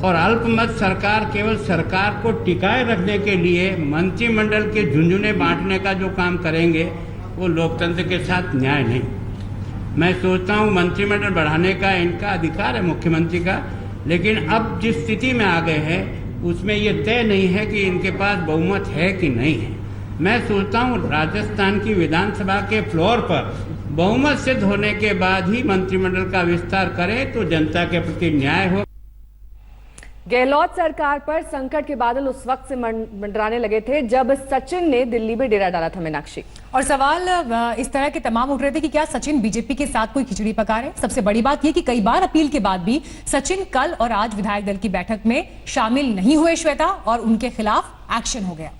और अल्पमत सरकार केवल सरकार को टिकाए रखने के लिए मंत्रिमंडल के झुंझुने बांटने का जो काम करेंगे वो लोकतंत्र के साथ न्याय नहीं। मैं सोचता हूँ मंत्रिमंडल बढ़ाने का इनका अधिकार है मुख्यमंत्री का, लेकिन अब जिस स्थिति में आ गए हैं उसमें ये तय नहीं है कि इनके पास बहुमत है कि नहीं है। मैं सोचता हूँ राजस्थान की विधानसभा के फ्लोर पर बहुमत सिद्ध होने के बाद ही मंत्रिमंडल का विस्तार करें तो जनता के प्रति न्याय हो। गहलोत सरकार पर संकट के बादल उस वक्त से मंडराने लगे थे जब सचिन ने दिल्ली में डेरा डाला था मीनाक्षी। और सवाल इस तरह के तमाम उठ रहे थे कि क्या सचिन बीजेपी के साथ कोई खिचड़ी पका रहे। सबसे बड़ी बात यह कि कई बार अपील के बाद भी सचिन कल और आज विधायक दल की बैठक में शामिल नहीं हुए श्वेता, और उनके खिलाफ एक्शन हो गया।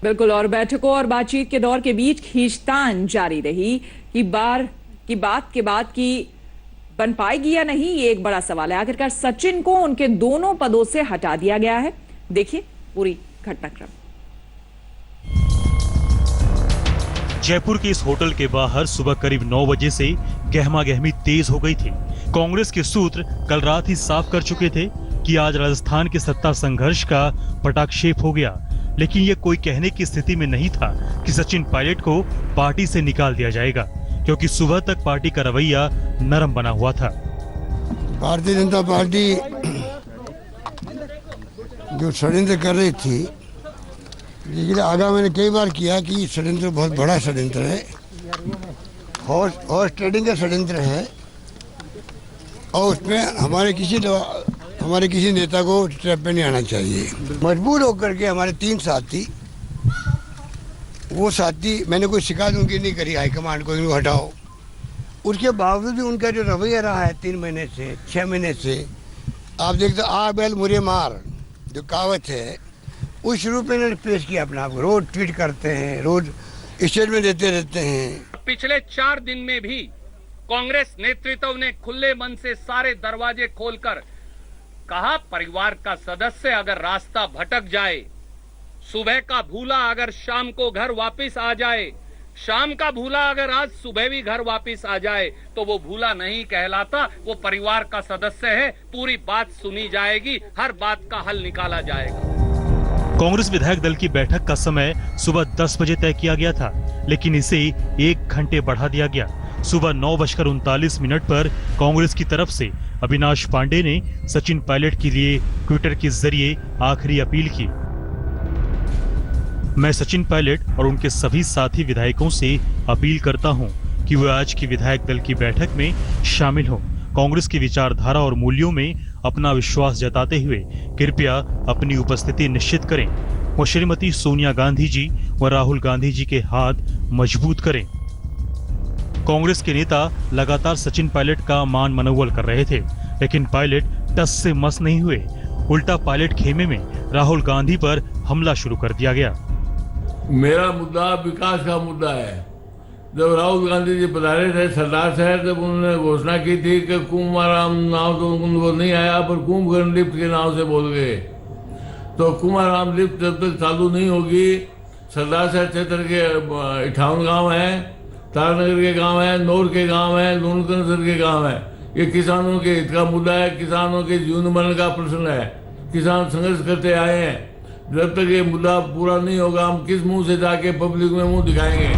बिल्कुल, और बैठकों और बातचीत के दौर के बीच खींचतान जारी रही कि बात के बाद की बन पाएगी या नहीं, ये एक बड़ा सवाल है। आखिरकार सचिन को उनके दोनों पदों से हटा दिया गया है। देखिए पूरी घटनाक्रम। जयपुर के इस होटल के बाहर सुबह करीब 9 बजे से गहमा गहमी तेज हो गई थी। कांग्रेस के सूत्र कल रात ही साफ कर चुके थे कि आज राजस्थान के सत्ता संघर्ष का पटाक्षेप हो गया, लेकिन यह कोई कहने की स्थिति में नहीं था कि सचिन पायलट को पार्टी से निकाल दिया जाएगा, क्योंकि सुबह तक पार्टी का रवैया नरम बना हुआ था। भारतीय जनता पार्टी जो षड्यंत्र कर रही थी, लेकिन आगा मैंने कई बार किया कि षड्यंत्र बहुत बड़ा षड्यंत्र है, हॉर्स ट्रेडिंग का षड्यंत्र है, और उसमें हमारे किसी नेता को ट्रैप पे नहीं आना चाहिए। मजबूर होकर के हमारे 3 साथी, वो साथी मैंने कोई शिकायत उनकी नहीं करी हाईकमांड को, इनको हटाओ। उसके बावजूद भी उनका जो रवैया रहा है 3 महीने से 6 महीने से, आप देखते आ बैल मुझे मार जो कहावत है, उस रूप में इन्होंने पेश किया अपने आप को। रोज ट्वीट करते हैं, रोज स्टेटमेंट देते रहते हैं। पिछले 4 दिन में भी कांग्रेस नेतृत्व ने खुले मन से सारे दरवाजे खोलकर कहा, परिवार का सदस्य अगर रास्ता भटक जाए, सुबह का भूला अगर शाम को घर वापस आ जाए, शाम का भूला अगर आज सुबह भी घर वापस आ जाए, तो वो भूला नहीं कहलाता, वो परिवार का सदस्य है। पूरी बात सुनी जाएगी, हर बात का हल निकाला जाएगा। कांग्रेस विधायक दल की बैठक का समय सुबह 10 बजे तय किया गया था, लेकिन इसे 1 घंटे बढ़ा दिया गया। सुबह 9:39 पर कांग्रेस की तरफ से अविनाश पांडे ने सचिन पायलट के लिए ट्विटर के जरिए आखिरी अपील की। मैं सचिन पायलट और उनके सभी साथी विधायकों से अपील करता हूं कि वे आज की विधायक दल की बैठक में शामिल हों। कांग्रेस की विचारधारा और मूल्यों में अपना विश्वास जताते हुए कृपया अपनी उपस्थिति निश्चित करें। वो श्रीमती सोनिया गांधी जी व राहुल गांधी जी के हाथ मजबूत करें। कांग्रेस के नेता लगातार सचिन पायलट का मान मनोवल कर रहे थे, लेकिन पायलट टस से मस नहीं हुए। उल्टा पायलट खेमे में राहुल गांधी पर हमला शुरू कर दिया गया। मेरा मुद्दा विकास का मुद्दा है। जब राहुल गांधी जी पधारे थे सरदार शहर, तब उन्होंने घोषणा की थी कि कुमाराम नाम तो उनको नहीं आया, पर कुंभकर्ण लिफ्ट के नाम से बोल गए। तो कुमाराम लिफ्ट जब तक चालू नहीं होगी, सरदार शहर क्षेत्र के 58 गाँव हैं, तारानगर के गांव है, नौर के गांव है, लूनकनसर के गांव है। ये किसानों के हित का मुद्दा है, किसानों के जीवन मरण का प्रश्न है। किसान संघर्ष करते आए हैं। जब तक ये मुद्दा पूरा नहीं होगा, हम किस मुंह से जाके पब्लिक में मुंह दिखाएंगे।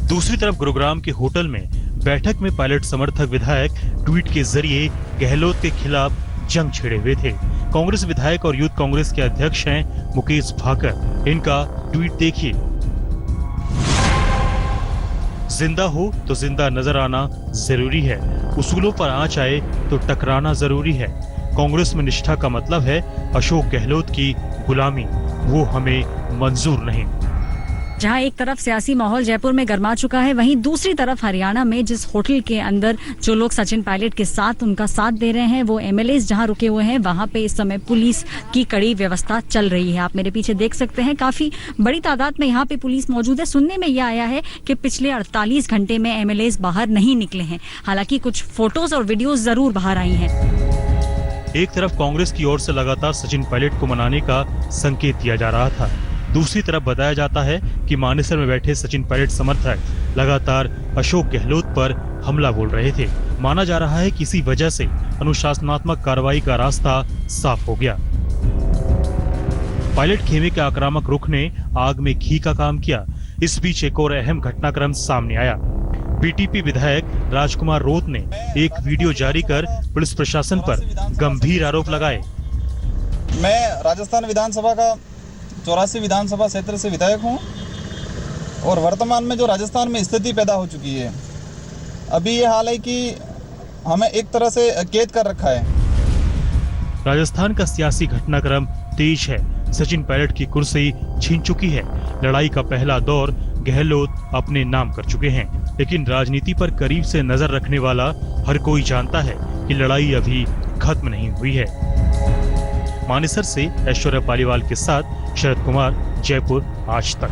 दूसरी तरफ गुरुग्राम के होटल में बैठक में पायलट समर्थक विधायक ट्वीट के जरिए गहलोत के खिलाफ जंग छेड़े हुए थे। कांग्रेस विधायक और यूथ कांग्रेस के अध्यक्ष हैं मुकेश भाकर। इनका ट्वीट देखिए। जिंदा हो तो जिंदा नजर आना जरूरी है, उसूलों पर आंच आए तो टकराना जरूरी है। कांग्रेस में निष्ठा का मतलब है अशोक गहलोत की गुलामी, वो हमें मंजूर नहीं। जहां एक तरफ सियासी माहौल जयपुर में गर्मा चुका है, वहीं दूसरी तरफ हरियाणा में जिस होटल के अंदर जो लोग सचिन पायलट के साथ उनका साथ दे रहे हैं, वो एमएलए जहां रुके हुए हैं, वहां पे इस समय पुलिस की कड़ी व्यवस्था चल रही है। आप मेरे पीछे देख सकते हैं, काफी बड़ी तादाद में यहाँ पे पुलिस मौजूद है। सुनने में यह आया है कि पिछले 48 घंटे में एमएलए बाहर नहीं निकले हैं। हालांकि कुछ फोटोज और वीडियोज जरूर बाहर आई हैं। एक तरफ कांग्रेस की ओर से लगातार सचिन पायलट को मनाने का संकेत दिया जा रहा था, दूसरी तरफ बताया जाता है कि मानेसर में बैठे सचिन पायलट समर्थक लगातार अशोक गहलोत पर हमला बोल रहे थे। माना जा रहा है कि इसी वजह से अनुशासनात्मक कार्रवाई का रास्ता साफ हो गया। पायलट खेमे के आक्रामक रुख ने आग में घी का काम किया। इस बीच एक और अहम घटनाक्रम सामने आया। बीटीपी विधायक राजकुमार रोत ने एक वीडियो जारी कर पुलिस प्रशासन पर गंभीर आरोप लगाए। मैं राजस्थान विधानसभा का 84 विधानसभा क्षेत्र से विधायक हूं और वर्तमान में जो राजस्थान में स्थिति पैदा हो चुकी है, अभी ये हाल है कि हमें एक तरह से कैद कर रखा है। राजस्थान का सियासी घटनाक्रम तेज है। सचिन पायलट की कुर्सी छीन चुकी है। लड़ाई का पहला दौर गहलोत अपने नाम कर चुके हैं, लेकिन राजनीति पर करीब से नजर रखने वाला हर कोई जानता है कि लड़ाई अभी खत्म नहीं हुई है। मानेसर से ऐश्वर्या पालीवाल के साथ शरद कुमार, जयपुर, आज तक।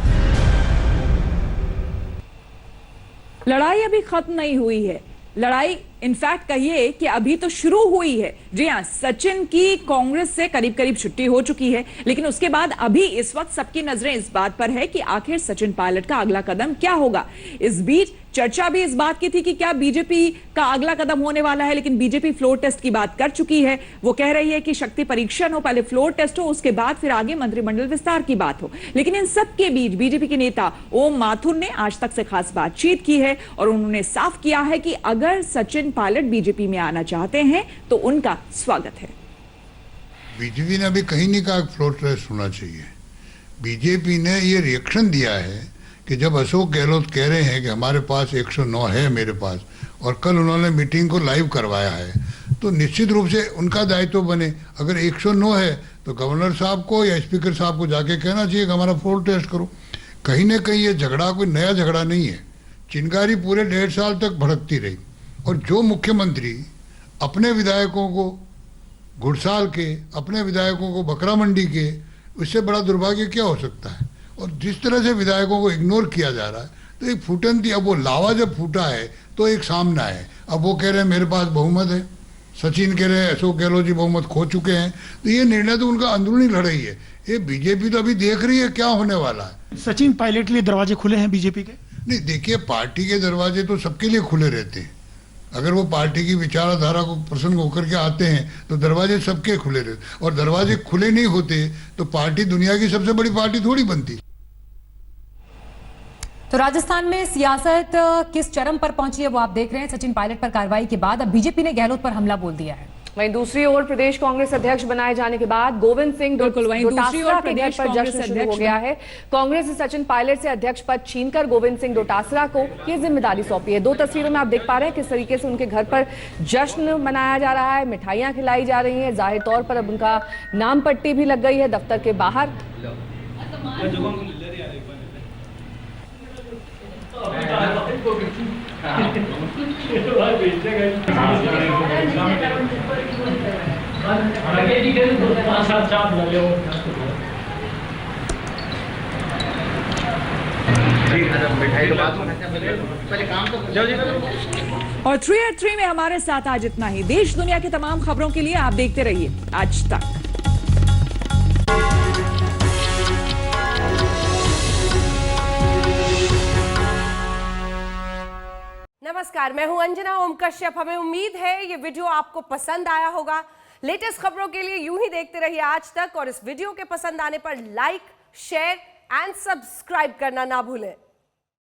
लड़ाई अभी खत्म नहीं हुई है। लड़ाई इनफैक्ट कहिए कि अभी तो शुरू हुई है। जी हाँ, सचिन की कांग्रेस से करीब करीब छुट्टी हो चुकी है, लेकिन उसके बाद अभी इस वक्त सबकी नजरें इस बात पर है कि आखिर सचिन पायलट का अगला कदम क्या होगा। इस बीच चर्चा भी इस बात की थी कि क्या बीजेपी का अगला कदम होने वाला है, लेकिन बीजेपी फ्लोर टेस्ट की बात कर चुकी है। वो कह रही है कि शक्ति परीक्षण हो, पहले फ्लोर टेस्ट हो, उसके बाद फिर आगे मंत्रिमंडल विस्तार की बात हो। लेकिन इन सब के बीच बीजेपी के नेता ओम माथुर ने आज तक से खास बातचीत की है और उन्होंने साफ किया है कि अगर सचिन पायलट बीजेपी में आना चाहते हैं तो उनका स्वागत है। बीजेपी ने अभी कहीं नहीं कहा फ्लोर टेस्ट होना चाहिए। बीजेपी ने ये रिएक्शन दिया है कि जब अशोक गहलोत कह रहे हैं कि हमारे पास 109 है मेरे पास, और कल उन्होंने मीटिंग को लाइव करवाया है, तो निश्चित रूप से उनका दायित्व बने। अगर 109 है तो गवर्नर साहब को या स्पीकर साहब को जाके कहना चाहिए कि हमारा फ्लोर टेस्ट करो। कहीं ना कहीं ये झगड़ा कोई नया झगड़ा नहीं है। चिंगारी पूरे 1.5 साल तक भड़कती रही, और जो मुख्यमंत्री अपने विधायकों को घुड़साल के, अपने विधायकों को बकरा मंडी के, उससे बड़ा दुर्भाग्य क्या हो सकता है। और जिस तरह से विधायकों को इग्नोर किया जा रहा है, तो एक फूटन थी। अब वो लावा जब फूटा है तो एक सामना है। अब वो कह रहे हैं मेरे पास बहुमत है, सचिन कह रहे हैं अशोक गहलोत जी बहुमत खो चुके हैं। तो ये निर्णय तो उनका अंदरूनी लड़ाई है। ये बीजेपी तो अभी देख रही है क्या होने वाला है। सचिन पायलट के लिए दरवाजे खुले हैं बीजेपी के? नहीं, देखिए, पार्टी के दरवाजे तो सबके लिए खुले रहते हैं। अगर वो पार्टी की विचारधारा को प्रसंग होकर के आते हैं तो दरवाजे सबके खुले रहते, और दरवाजे खुले नहीं होते तो पार्टी दुनिया की सबसे बड़ी पार्टी थोड़ी बनती। तो राजस्थान में सियासत किस चरम पर पहुंची है वो आप देख रहे हैं। सचिन पायलट पर कार्रवाई के बाद अब बीजेपी ने गहलोत पर हमला बोल दिया है। वहीं दूसरी ओर प्रदेश कांग्रेस अध्यक्ष बनाए जाने के बाद गोविंद सिंह डोटासरा के घर पर जश्न शुरू हो गया है। कांग्रेस ने सचिन पायलट से अध्यक्ष पद छीनकर गोविंद सिंह डोटासरा को ये जिम्मेदारी सौंपी है। 2 तस्वीरों में आप देख पा रहे हैं किस तरीके से उनके घर पर जश्न मनाया जा रहा है, मिठाइयां खिलाई जा रही हैं। जाहिर तौर पर अब उनका नाम पट्टी भी लग गई है दफ्तर के बाहर। और 3 में हमारे साथ आज इतना ही। देश दुनिया की तमाम खबरों के लिए आप देखते रहिए आज तक। नमस्कार, मैं हूं अंजना ओम कश्यप। हमें उम्मीद है ये वीडियो आपको पसंद आया होगा। लेटेस्ट खबरों के लिए यूं ही देखते रहिए आज तक, और इस वीडियो के पसंद आने पर लाइक, शेयर एंड सब्सक्राइब करना ना भूलें।